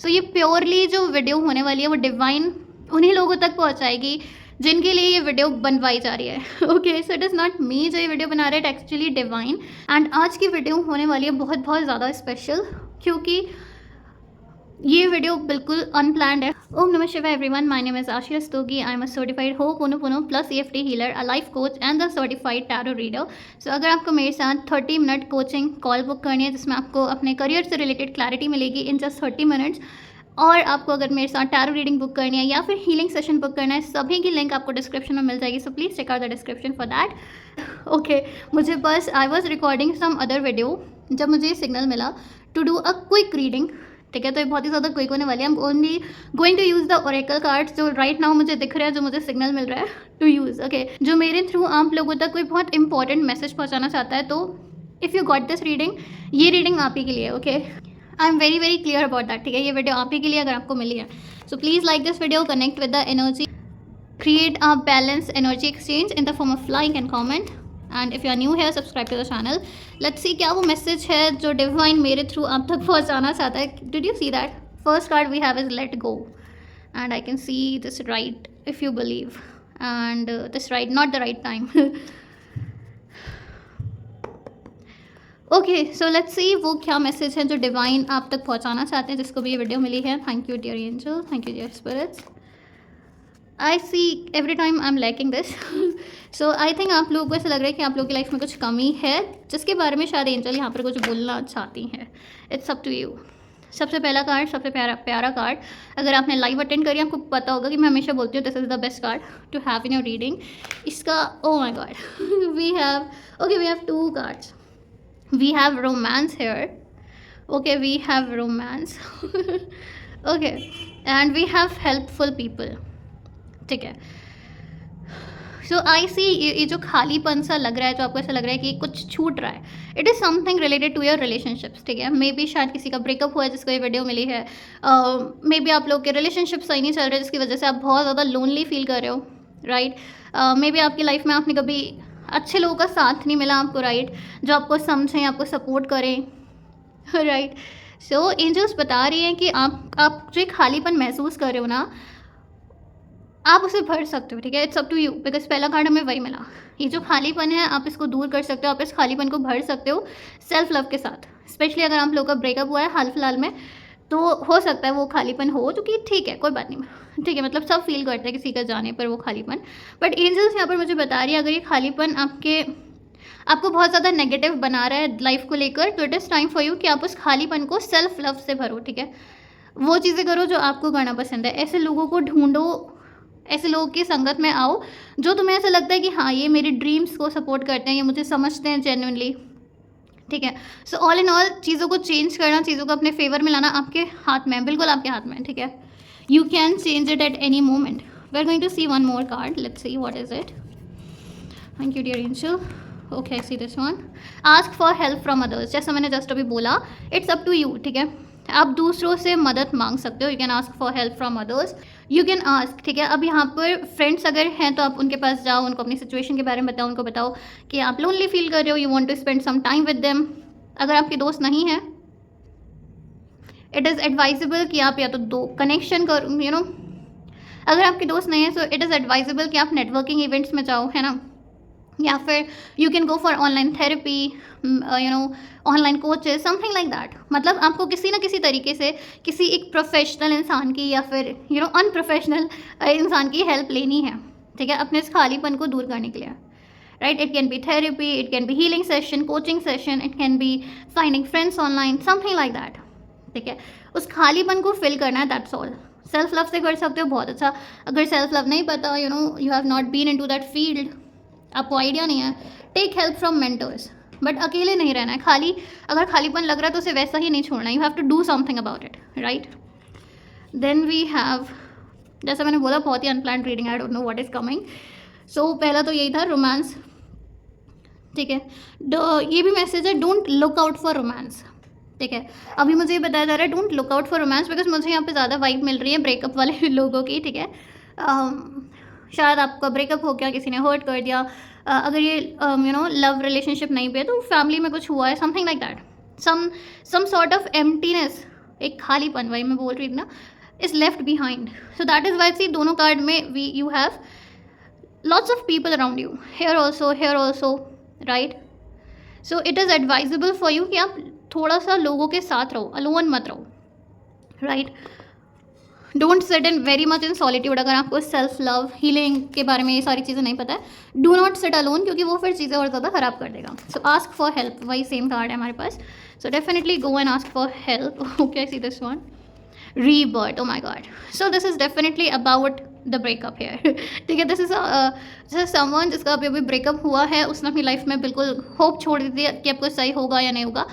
सो ये प्योरली जो वीडियो होने वाली है वो डिवाइन उन्हीं लोगों तक पहुंचाएगी जिनके लिए ये वीडियो बनवाई जा रही है। Okay, so it is not me जो ये वीडियो बना रहा है, इट एक्चुअली डिवाइन। एंड आज की वीडियो होने वाली है बहुत बहुत ज़्यादा स्पेशल, क्योंकि ये वीडियो बिल्कुल अनप्लान्ड है। ओम नमः शिवाय everyone, my name is Aashi Rastogi. I am a certified hooponopono plus EFT healer, a life coach and the certified tarot reader. So अगर आपको मेरे साथ 30 मिनट कोचिंग कॉल बुक करनी है जिसमें आपको अपने करियर से रिलेटेड क्लैरिटी मिलेगी इन जस्ट 30 मिनट्स, और आपको अगर मेरे साथ टैरो रीडिंग बुक करनी है या फिर हीलिंग सेशन बुक करना है, सभी की लिंक आपको डिस्क्रिप्शन में मिल जाएगी। So please check out the description for that. Okay, मुझे बस I was recording some other video जब मुझे सिग्नल मिला to do a quick reading. ठीक है, तो ये बहुत ही ज़्यादा क्विक होने वाली है। I am only going to use the oracle cards जो राइट नाउ मुझे दिख रहा है, जो मुझे सिग्नल मिल रहा है टू यूज़। ओके, जो मेरे थ्रू आप लोगों तक कोई बहुत इंपॉर्टेंट मैसेज पहुंचाना चाहता है, तो if you got this reading, ये रीडिंग आप ही के लिए। Okay, I am very very clear about that. ठीक है, ये वीडियो आप ही के लिए अगर आपको मिली है। So please like this video, connect with the energy, create a balanced energy exchange in the form of like and comment, and if you are new here, subscribe to the channel. Let's see क्या वो message है जो divine मेरे through आप तक पहुंचाना चाहता है। Did you see that? First card we have is let go, and I can see this right if you believe, and this right, not the right time. Okay, so let's see वो क्या message है जो divine आप तक पहुंचाना चाहते हैं, जिसको भी ये वीडियो मिली है। Thank you dear angel, thank you dear spirits. I see every time I am lacking this. So I think आप लोगों को ऐसा लग रहा है कि आप लोगों की लाइफ में कुछ कमी है जिसके बारे में शायद एंजल यहाँ पर कुछ बोलना चाहती हैं। It's up to you. सबसे पहला कार्ड, सबसे प्यारा कार्ड, अगर आपने लाइव अटेंड करी आपको पता होगा कि मैं हमेशा बोलती हूँ this is the best card to have in your reading. इसका oh my God, we have 2 cards. We have romance here. Okay, we have romance. Okay, and we have helpful people. ठीक है, सो आई सी ये जो खालीपन सा लग रहा है, जो आपको ऐसा लग रहा है कि कुछ छूट रहा है, it is something related to your relationships. ठीक है, मे बी शायद किसी का ब्रेकअप हुआ है जिसको ये वीडियो मिली है। मे बी आप लोग के रिलेशनशिप सही नहीं चल रहे जिसकी वजह से आप बहुत ज़्यादा लोनली फील कर रहे हो। राइट, मे बी आपकी लाइफ में आपने कभी अच्छे लोगों का साथ नहीं मिला आपको, राइट, जो आपको समझें, आपको सपोर्ट करें। राइट, सो एंजल्स बता रही हैं कि आप जो खालीपन महसूस कर रहे हो ना, आप उसे भर सकते हो। ठीक है, it's up to you, because पहला कार्ड हमें वही मिला। ये जो खालीपन है आप इसको दूर कर सकते हो, आप इस खालीपन को भर सकते हो सेल्फ लव के साथ। स्पेशली अगर आप लोगों का ब्रेकअप हुआ है हाल फिलहाल में, तो हो सकता है वो खालीपन हो, जो कि ठीक है, कोई बात नहीं। ठीक है, मतलब सब फील करते हैं किसी का जाने पर वो खालीपन, बट एंजल्स यहाँ पर मुझे बता रही है अगर ये खालीपन आपको बहुत ज़्यादा नेगेटिव बना रहा है लाइफ को लेकर, तो it is time for you कि आप उस खालीपन को सेल्फ लव से भरो। ठीक है, वो चीज़ें करो जो आपको करना पसंद है। ऐसे लोगों को ढूंढो, ऐसे लोगों की संगत में आओ जो तुम्हें ऐसा लगता है कि हाँ ये मेरी ड्रीम्स को सपोर्ट करते हैं, ये मुझे समझते हैं जेन्युइनली। ठीक है, सो ऑल इन ऑल चीज़ों को चेंज करना, चीज़ों को अपने फेवर में लाना आपके हाथ में, बिल्कुल आपके हाथ में। ठीक है, you can change it at any moment. We are going to see one more card, let's see what is it. Thank you dear angel. Okay, I see this one. Ask for help from others, जैसा मैंने just अभी बोला, it's up to you. ठीक है, आप दूसरों से मदद मांग सकते हो। You can ask for help from others, you can ask. ठीक है, अब यहाँ पर फ्रेंड्स अगर हैं तो आप उनके पास जाओ, उनको अपनी सिचुएशन के बारे में बताओ, उनको बताओ कि आप लोनली फील कर रहे हो, you want to spend some time with them. अगर आपके दोस्त नहीं हैं, इट इज़ एडवाइजेबल कि आप या तो दो कनेक्शन करो, यू नो, अगर आपके दोस्त नहीं है सो इट इज़ एडवाइजेबल कि आप नेटवर्किंग इवेंट्स में जाओ, है ना, या फिर you can go for online therapy, you know, online coaches, something like that. मतलब आपको किसी ना किसी तरीके से किसी एक प्रोफेशनल इंसान की या फिर यू नो अनप्रोफेशनल इंसान की हेल्प लेनी है। ठीक है, अपने इस खालीपन को दूर करने के लिए। Right, it can be therapy, it can be healing session, coaching session, it can be finding friends online, something like that. ठीक है, उस खालीपन को फिल करना है, दैट्स ऑल। सेल्फ लव से कर सकते हो, बहुत अच्छा। अगर सेल्फ लव नहीं पता, you know, you have not been into that field, आपको आइडिया नहीं है, take help from mentors. But अकेले नहीं रहना है, अगर खालीपन लग रहा है तो उसे वैसा ही नहीं छोड़ना, you have to do something about it. Right, then we have, जैसा मैंने बोला, बहुत ही unplanned reading, I don't know what is coming. So पहला तो यही था, रोमांस। ठीक है, ये भी मैसेज है, don't look out for romance. ठीक है, अभी मुझे ये बताया जा रहा है don't look out for romance, because मुझे यहाँ पे ज़्यादा वाइब मिल रही है ब्रेकअप वाले लोगों की। ठीक है, शायद आपका ब्रेकअप हो गया, किसी ने हर्ट कर दिया। अगर ये यू नो लव रिलेशनशिप नहीं पे तो फैमिली में कुछ हुआ है, something like that, some sort of emptiness एक खालीपन, वही मैं बोल रही थी ना, is left behind. So that is why see दोनों कार्ड में we you have lots of people around you, here also, right. So it is advisable for you कि आप थोड़ा सा लोगों के साथ रहो, अलोन मत रहो, right. Don't sit in very much in solitude. अगर आपको सेल्फ लव, हीलिंग के बारे में ये सारी चीज़ें नहीं पता है, डू नॉट सिट अलोन, क्योंकि वो फिर चीज़ें और ज़्यादा ख़राब कर देगा. सो आस्क फॉर हेल्प, वही सेम कार्ड है हमारे पास. So definitely go and ask for help. Okay, I see this one, rebirth. Oh my god. So this is definitely about the breakup here. ठीक है, this is someone जिसका अभी breakup हुआ है, उसने अपनी लाइफ में बिल्कुल होप छोड़ दी थी कि आपको सही होगा या नहीं होगा.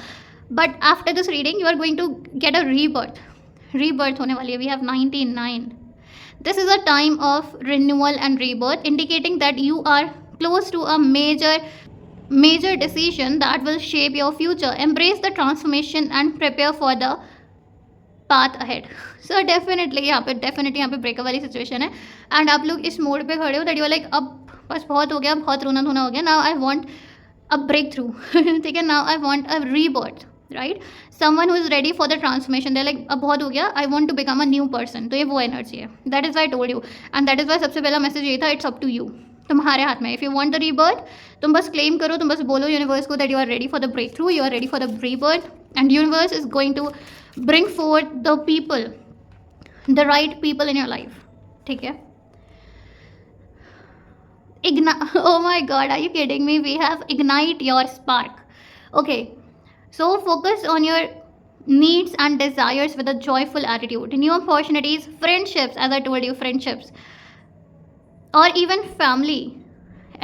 But after this reading you are going to get a rebirth होने वाली है. We have 99. This is a time of renewal and rebirth, indicating that you are close to a major decision that will shape your future. Embrace the transformation and prepare for the path ahead. So definitely यहाँ पे breakup वाली situation है and आप लोग इस mode पे खड़े हो दैट यू लाइक अब बस बहुत हो गया, बहुत रोना धोना हो गया, now I want a breakthrough. ठीक है, now I want a rebirth, right. Someone who is ready for the transformation, they like अब बहुत हो गया, I want to become a new person. तो ये वो एनर्जी है. That is why told you and that is why सबसे पहला मैसेज ये था, इट्स अप टू यू. तुम्हारे हाथ में. If you want the rebirth, तुम बस क्लेम करो, तुम बस बोलो यूनिवर्स को that you are ready for the breakthrough, you are ready for the rebirth and universe is going to bring forth the people, the right people in your life. ठीक है. Oh my god, are you kidding me? We have ignite your spark. Okay, so focus on your needs and desires with a joyful attitude. New opportunities, friendships, as I told you, friendships or even family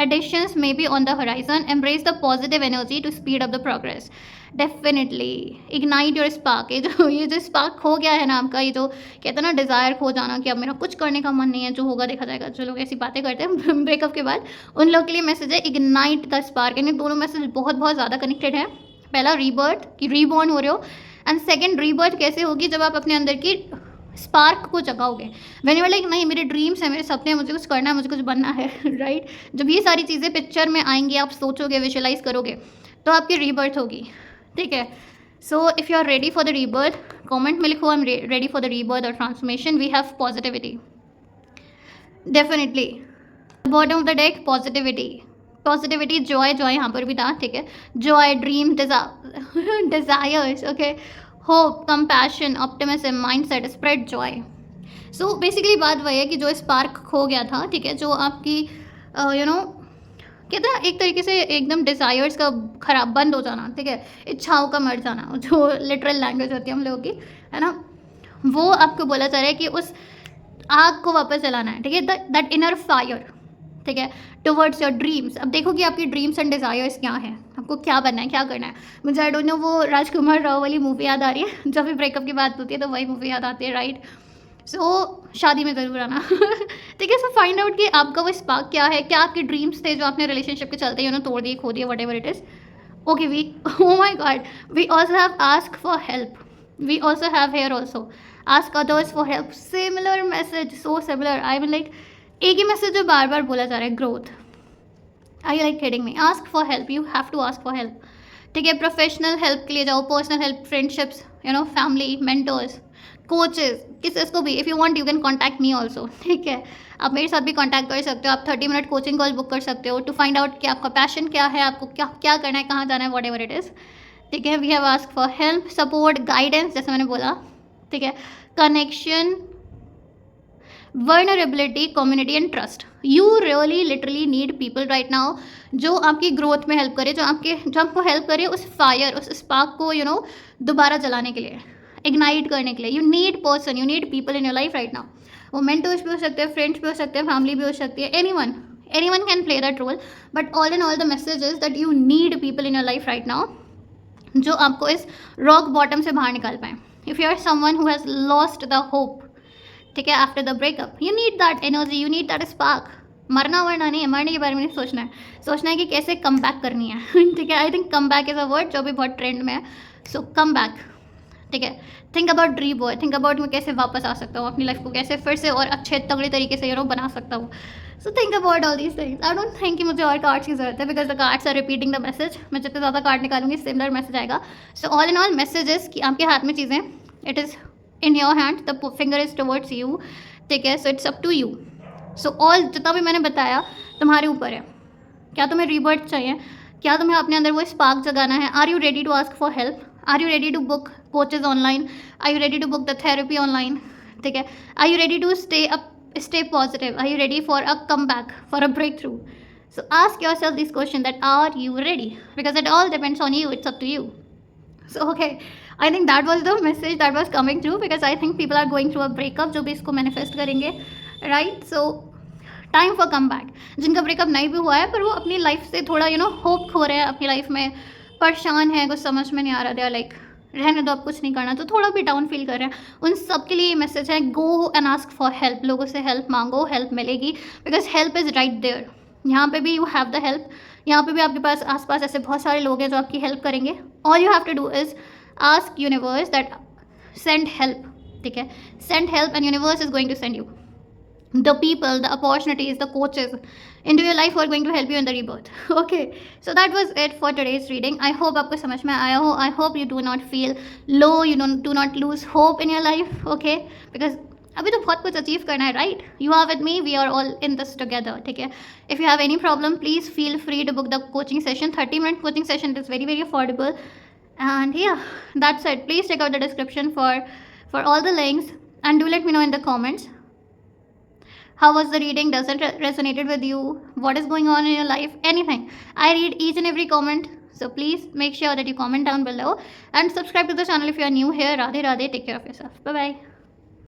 additions may be on the horizon. Embrace the positive energy to speed up the progress. Definitely ignite your spark. ये जो spark खो गया है ना आपका, ये जो कहते हैं ना डिज़ायर खो जाना कि अब मेरा कुछ करने का मन नहीं है, जो होगा देखा जाएगा, जो लोग ऐसी बातें करते हैं ब्रेकअप के बाद, उन लोग के लिए मैसेज है इग्नाइट द स्पार्क. यानी दोनों मैसेज बहुत बहुत ज़्यादा कनेक्टेड है. पहला रीबर्थ कि रीबॉर्न हो रहे हो, एंड सेकेंड रीबर्थ कैसे होगी जब आप अपने अंदर की स्पार्क को जगाओगे. व्हेन यू आर लाइक नहीं मेरे ड्रीम्स हैं, मेरे सपने हैं, मुझे कुछ करना है, मुझे कुछ बनना है, राइट. जब ये सारी चीज़ें पिक्चर में आएंगी, आप सोचोगे, विजुअलाइज करोगे, तो आपकी रीबर्थ होगी. ठीक है. So if you are ready for the rebirth, comment में लिखो I am ready for the rebirth और transformation. We have positivity, definitely. Bottom of the deck positivity, joy यहाँ पर भी था. ठीक है, joy, dream, desires, okay, hope, compassion, optimism, mindset, spread joy. So basically बात वही है कि जो स्पार्क खो गया था, ठीक है, जो आपकी कहते हैं एक तरीके से एकदम डिज़ायर्स का खराब बंद हो जाना, ठीक है, इच्छाओं का मर जाना, जो लिटरल लैंग्वेज होती है हम लोगों की, है ना, वो आपको बोला जा रहा है कि उस आग को वापस जलाना है. ठीक है, दैट इनर फायर, ठीक है, टुवर्ड्स योर ड्रीम्स. अब देखो कि आपकी ड्रीम्स एंड डिज़ायर्स क्या हैं, आपको क्या बनना है, क्या करना है. मुझे आई डोंट नो, वो राजकुमार राव वाली मूवी याद आ रही है. जब भी ब्रेकअप की बात होती है तो वही मूवी याद आती है, राइट. सो शादी में ज़रूर आना. ठीक है. सो फाइंड आउट कि आपका वो स्पार्क क्या है, क्या आपके ड्रीम्स थे जो आपने रिलेशनशिप के चलते तोड़ दिए, खो दिए, whatever it is. Okay, we oh my God, we also have ask for help. We also have here also ask others for help. Similar message, so similar. I mean like एक ही message जो बार बार बोला जा रहा है, growth. I you like kidding me? Ask for help, you have to ask for help. ठीक है, professional help के लिए जाओ, personal help, friendships, family, mentors, coaches, किसको भी. If you want you can contact me also. ठीक है, आप मेरे साथ भी कॉन्टैक्ट कर सकते हो. आप 30 मिनट कोचिंग कॉल बुक कर सकते हो टू फाइंड आउट कि आपका पैशन क्या है, आपको क्या करना है, कहाँ जाना है, वट एवर इट इज़. ठीक है, we have ask for help, support, guidance, जैसे मैंने बोला. ठीक है, connection, vulnerability, community and trust. You really literally need people right now जो आपकी ग्रोथ में हेल्प करे, जो आपको हेल्प करे उस फायर, उस स्पार्क को दोबारा जलाने के लिए, इग्नाइट करने के लिए. You need person, you need people in your life right now. वो मेंटर्स भी हो सकते हैं, फ्रेंड्स भी हो सकते हैं, फैमिली भी हो सकती है, anyone can play that role. But all in all the message is that you need people in your life right now जो आपको इस रॉक बॉटम से बाहर निकाल पाएँ. If you are someone who has lost the hope, ठीक है, after the breakup, you need that energy, you need that spark. मरना वरना नहीं है, मरने के बारे में नहीं सोचना है कि कैसे कम बैक करनी है. ठीक है, I think come back is a word जो भी बहुत ट्रेंड में है. सो कम बैक. ठीक है, think about rebirth, think about मैं कैसे वापस आ सकता हूँ, अपनी लाइफ को कैसे फिर से और अच्छे तगड़े तरीके से बना सकता हूँ. So think about all these things. I don't think कि मुझे और कार्ड्स की जरूरत है, because the cards are repeating the message. मैं जितने ज़्यादा कार्ड निकालूंगी सिमिलर मैसेज आएगा. So all in all messages कि आपके हाथ में चीज़ें, it is in your hand, the finger is towards you, ठीक है. So it's up to you. So all जितना भी मैंने बताया तुम्हारे ऊपर है. क्या तुम्हें रीबर्थ चाहिए? क्या तुम्हें अपने अंदर वो स्पार्क जगाना है? Are you ready to ask for help? Are you ready to book coaches online? Are you ready to book the therapy online? ठीक है. Are you ready to stay positive? Are you ready for a comeback, for a breakthrough? So ask yourself this question, that are you ready? Because it all depends on you. It's up to you. So okay, I think that was the message that was coming through, because I think people are going through a breakup जो भी इसको manifest करेंगे, right? So time for come back. जिनका breakup नहीं भी हुआ है पर वो अपनी लाइफ से थोड़ा होप खो रहे हैं, अपनी लाइफ में परेशान है, कुछ समझ में नहीं आ रहा, दे आर लाइक रहने दो, अब कुछ नहीं करना, तो थोड़ा भी डाउन फील कर रहे हैं, उन सब के लिए ये मैसेज है, go and ask for help. लोगों से हेल्प मांगो, हेल्प मिलेगी, because help is right there. यहाँ पे भी यू हैव द हेल्प. यहाँ पे भी आपके पास आसपास ऐसे बहुत सारे लोग हैं जो आपकी हेल्प करेंगे. All you have to do is ask universe that send help. ठीक है, send help and universe is going to send you the people, the opportunities, the coaches into your life who are going to help you in the rebirth. Okay, so that was it for today's reading. I hope आपको समझ में आया हो. I hope you do not feel low, you do not lose hope in your life. Okay, because अभी तो बहुत कुछ achieve करना है, right? You are with me, we are all in this together. ठीक है. If you have any problem, please feel free to book the coaching session. 30-minute coaching session is very very affordable. And yeah, that's it. Please check out the description for all the links, and do let me know in the comments. How was the reading? Does it resonated with you? What is going on in your life? Anything. I read each and every comment. So please make sure that you comment down below and subscribe to the channel if you are new here. Radhe Radhe. Take care of yourself. Bye bye.